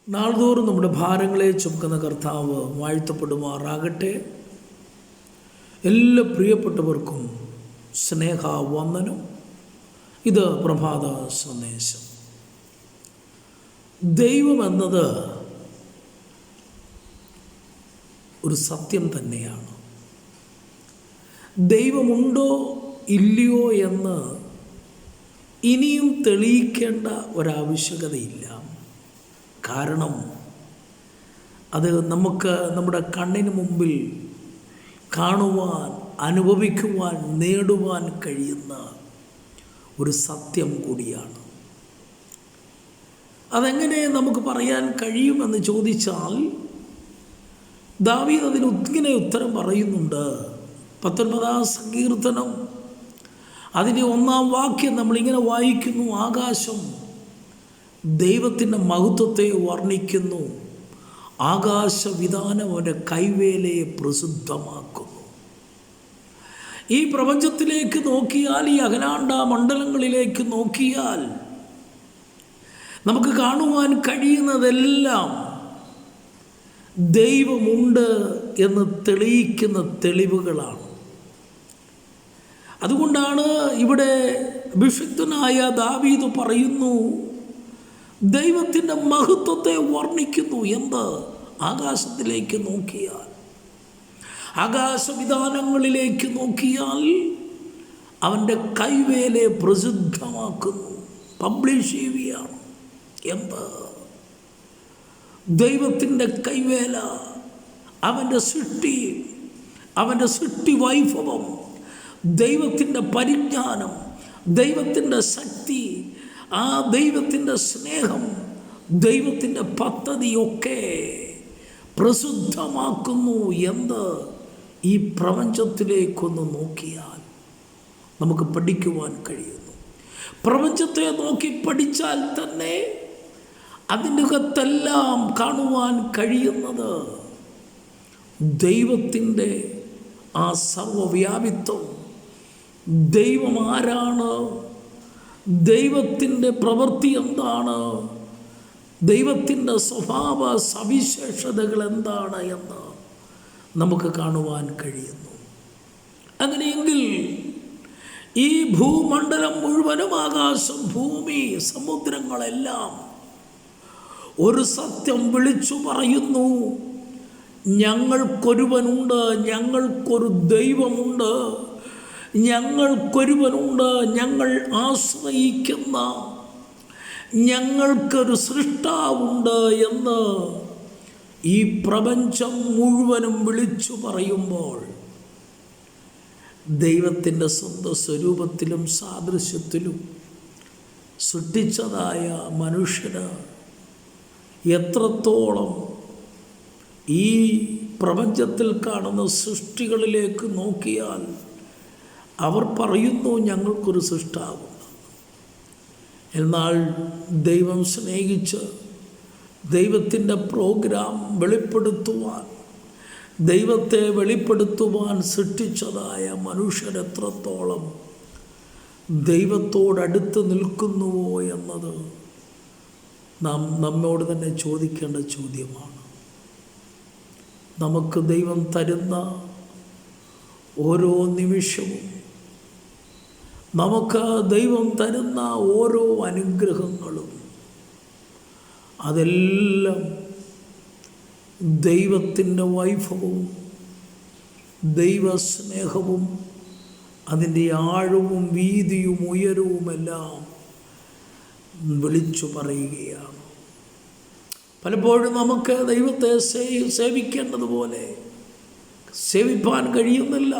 നാൾതോറും നമ്മുടെ ഭാരങ്ങളെ ചുമക്കുന്ന കർത്താവ് വാഴ്ത്തപ്പെടുമാറാകട്ടെ. എല്ലാ പ്രിയപ്പെട്ടവർക്കും സ്നേഹവന്ദനം. ഇത് പ്രഭാത സന്ദേശം. ദൈവമെന്നത് ഒരു സത്യം തന്നെയാണ്. ദൈവമുണ്ടോ ഇല്ലയോ എന്ന് ഇനിയും തെളിയിക്കേണ്ട ഒരാവശ്യകതയില്ല. കാരണം അത് നമുക്ക് നമ്മുടെ കണ്ണിന് മുമ്പിൽ കാണുവാൻ, അനുഭവിക്കുവാൻ, നേടുവാൻ കഴിയുന്ന ഒരു സത്യം കൂടിയാണ്. അതെങ്ങനെ നമുക്ക് പറയാൻ കഴിയുമെന്ന് ചോദിച്ചാൽ, ദാവീദ് അതിന് ഇങ്ങനെ ഉത്തരം പറയുന്നുണ്ട്. 19-ാം സങ്കീർത്തനം അതിൻ്റെ 1-ാം വാക്യം നമ്മളിങ്ങനെ വായിക്കുന്നു: ആകാശം ദൈവത്തിൻ്റെ മഹത്വത്തെ വർണ്ണിക്കുന്നു, ആകാശവിധാനം അവൻ്റെ കൈവേലയെ പ്രസിദ്ധമാക്കുന്നു. ഈ പ്രപഞ്ചത്തിലേക്ക് നോക്കിയാൽ, ഈ അഖിലാണ്ട മണ്ഡലങ്ങളിലേക്ക് നോക്കിയാൽ നമുക്ക് കാണുവാൻ കഴിയുന്നതെല്ലാം ദൈവമുണ്ട് എന്ന് തെളിയിക്കുന്ന തെളിവുകളാണ്. അതുകൊണ്ടാണ് ഇവിടെ അഭിഷിക്തനായ ദാവീദ് പറയുന്നു, ദൈവത്തിൻ്റെ മഹത്വത്തെ വർണ്ണിക്കുന്നു. എന്ത്? ആകാശത്തിലേക്ക് നോക്കിയാൽ, ആകാശവിധാനങ്ങളിലേക്ക് നോക്കിയാൽ അവൻ്റെ കൈവേലയെ പ്രസിദ്ധമാക്കുന്നു, പബ്ലിഷ് ചെയ്യുകയാണ്. എന്ത്? ദൈവത്തിൻ്റെ കൈവേല, അവൻ്റെ സൃഷ്ടി, അവൻ്റെ സൃഷ്ടി വൈഭവം, ദൈവത്തിൻ്റെ പരിജ്ഞാനം, ദൈവത്തിൻ്റെ ശക്തി, ആ ദൈവത്തിൻ്റെ സ്നേഹം, ദൈവത്തിൻ്റെ പദ്ധതിയൊക്കെ പ്രസിദ്ധമാക്കുന്നു. എന്ത്? ഈ പ്രപഞ്ചത്തിലേക്കൊന്ന് നോക്കിയാൽ നമുക്ക് പഠിക്കുവാൻ കഴിയുന്നു. പ്രപഞ്ചത്തെ നോക്കി പഠിച്ചാൽ തന്നെ അതിൻ്റെ അകത്തെല്ലാം കാണുവാൻ കഴിയുന്നത് ദൈവത്തിൻ്റെ ആ സർവവ്യാപിത്വം. ദൈവം ആരാണ്? ദൈവത്തിൻ്റെ പ്രവൃത്തി എന്താണ്? ദൈവത്തിൻ്റെ സ്വഭാവ സവിശേഷതകൾ എന്താണ് എന്ന് നമുക്ക് കാണുവാൻ കഴിയുന്നു. അങ്ങനെയെങ്കിൽ ഈ ഭൂമണ്ഡലം മുഴുവനും, ആകാശം, ഭൂമി, സമുദ്രങ്ങളെല്ലാം ഒരു സത്യം വിളിച്ചു പറയുന്നു: ഞങ്ങൾക്കൊരുവനുണ്ട്, ഞങ്ങൾക്കൊരു ദൈവമുണ്ട്, ഞങ്ങൾക്കൊരുവനുണ്ട്, ഞങ്ങൾ ആശ്രയിക്കുന്ന, ഞങ്ങൾക്കൊരു സൃഷ്ടാവുണ്ട് എന്ന് ഈ പ്രപഞ്ചം മുഴുവനും വിളിച്ചു പറയുമ്പോൾ, ദൈവത്തിൻ്റെ സ്വന്തം സ്വരൂപത്തിലും സാദൃശ്യത്തിലും സൃഷ്ടിച്ചതായ മനുഷ്യന് എത്രത്തോളം ഈ പ്രപഞ്ചത്തിൽ കാണുന്ന സൃഷ്ടികളിലേക്ക് നോക്കിയാൽ അവർ പറയുന്നു, ഞങ്ങൾക്കൊരു സൃഷ്ടാവുണ്ട്. എന്നാൽ ദൈവം സ്നേഹിച്ച് ദൈവത്തിൻ്റെ പ്രോഗ്രാം വെളിപ്പെടുത്തുവാൻ, ദൈവത്തെ വെളിപ്പെടുത്തുവാൻ സൃഷ്ടിച്ചതായ മനുഷ്യർ എത്രത്തോളം ദൈവത്തോടടുത്ത് നിൽക്കുന്നുവോ എന്നത് നമ്മോട് തന്നെ ചോദിക്കേണ്ട ചോദ്യമാണ്. നമുക്ക് ദൈവം തരുന്ന ഓരോ നിമിഷവും, നമുക്ക് ദൈവം തരുന്ന ഓരോ അനുഗ്രഹങ്ങളും, അതെല്ലാം ദൈവത്തിൻ്റെ വൈഭവവും ദൈവസ്നേഹവും അതിൻ്റെ ആഴവും വീതിയും ഉയരവുമെല്ലാം വിളിച്ചു പറയുകയാണ്. പലപ്പോഴും നമുക്ക് ദൈവത്തെ സേവിക്കേണ്ടതുപോലെ സേവിപ്പാൻ കഴിയുന്നില്ല.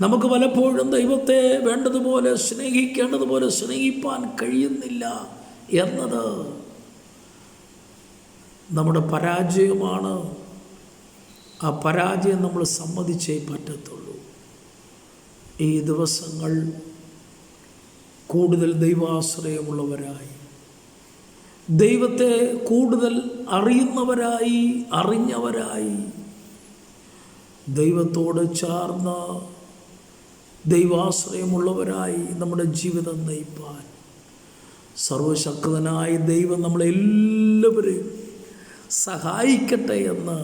നമുക്ക് പലപ്പോഴും ദൈവത്തെ വേണ്ടതുപോലെ സ്നേഹിക്കേണ്ടതുപോലെ സ്നേഹിപ്പാൻ കഴിയുന്നില്ല എന്നത് നമ്മുടെ പരാജയമാണ്. ആ പരാജയം നമ്മൾ സമ്മതിച്ചേ പറ്റത്തുള്ളൂ. ഈ ദിവസങ്ങൾ കൂടുതൽ ദൈവാശ്രയമുള്ളവരായി, ദൈവത്തെ കൂടുതൽ അറിയുന്നവരായി, അറിഞ്ഞവരായി, ദൈവത്തോട് ചേർന്ന ദൈവാശ്രയമുള്ളവരായി നമ്മുടെ ജീവിതം നയിപ്പാൻ സർവശക്തനായ ദൈവം നമ്മളെല്ലാവരെയും സഹായിക്കട്ടെ എന്ന്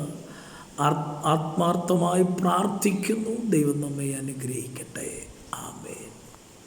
ആത്മാർത്ഥമായി പ്രാർത്ഥിക്കുന്നു. ദൈവം നമ്മെ അനുഗ്രഹിക്കട്ടെ. ആമേൻ.